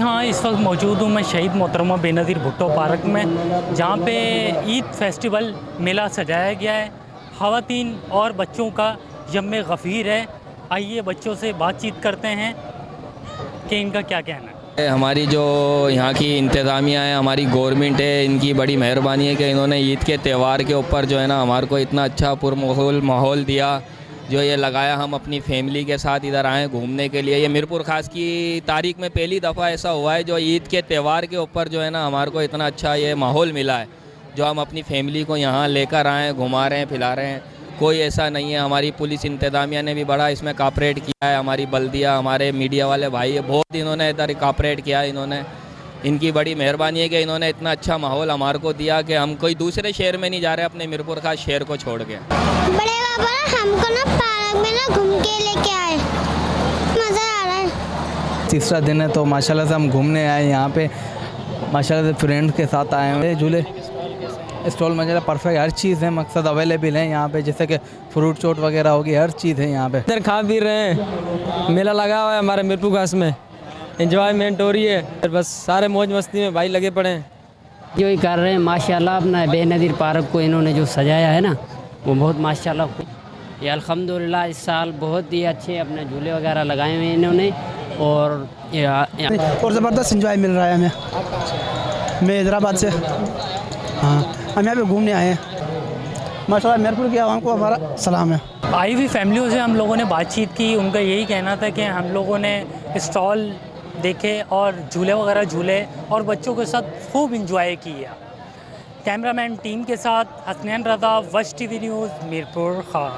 हाँ, इस वक्त मौजूद हूँ मैं शहीद मोहतरमा बेनज़ीर भुट्टो पार्क में, जहाँ पे ईद फेस्टिवल मेला सजाया गया है। ख़वातीन और बच्चों का यम गफ़ीर है। आइए बच्चों से बातचीत करते हैं कि इनका क्या कहना है। हमारी जो यहाँ की इंतज़ामिया है, हमारी गवर्नमेंट है, इनकी बड़ी मेहरबानी है कि इन्होंने ईद के त्यौहार के ऊपर जो है ना हमारे को इतना अच्छा पुरमाहौल माहौल दिया। जो ये लगाया, हम अपनी फैमिली के साथ इधर आए घूमने के लिए। ये मीरपुर ख़ास की तारीख में पहली दफ़ा ऐसा हुआ है जो ईद के त्यौहार के ऊपर जो है ना हमारे को इतना अच्छा ये माहौल मिला है, जो हम अपनी फैमिली को यहाँ लेकर आए, घुमा रहे हैं, फिला रहे हैं। कोई ऐसा नहीं है। हमारी पुलिस इंतज़ामिया ने भी बड़ा इसमें कापरेट किया है, हमारी बल्दिया, हमारे मीडिया वाले भाई बहुत इन्होंने इधर कापरेट किया है। इन्होंने, इनकी बड़ी मेहरबानी है कि इन्होंने इतना अच्छा माहौल हमारे को दिया कि हम कोई दूसरे शहर में नहीं जा रहे, अपने मीरपुर खास शहर को छोड़ के। बड़े पापा ना हमको ना पार्क में ना घूम के लेके आए, मज़ा आ रहा है। तीसरा दिन है तो माशाल्लाह से हम घूमने आए यहाँ पे, माशाल्लाह से फ्रेंड्स के साथ आए हैं। झूले स्टॉल माशाल्लाह परफेक्ट, हर चीज़ है, मकसद अवेलेबल है यहाँ पे, जैसे कि फ्रूट चोट वगैरह होगी, हर चीज़ है यहाँ पे। इधर खा पी रहे हैं, मेला लगा हुआ है हमारे मीरपुर खास में, एंजॉयमेंट हो रही है, बस सारे मौज मस्ती में भाई लगे पड़े हैं। जो ही कर रहे हैं माशाल्लाह। अपना बेनज़ीर पार्क को इन्होंने जो सजाया है ना, वो बहुत माशाल्लाह। ये अल्हम्दुलिल्लाह इस साल बहुत ही अच्छे अपने झूले वगैरह लगाए हुए हैं इन्होंने, और ज़बरदस्त इंजॉय मिल रहा है हमें। मैं हैदराबाद से, हाँ, हम यहाँ पे घूमने आए हैं। माशाल्लाह मीरपुर की आवाम को हमारा सलाम है। आई हुई फैमिलियों से हम लोगों ने बातचीत की, उनका यही कहना था कि हम लोगों ने स्टॉल देखे और झूले वगैरह झूले और बच्चों के साथ खूब इंजॉय किया। कैमरामैन टीम के साथ हसनैन रज़ा, वश टीवी न्यूज़, मीरपुर खास।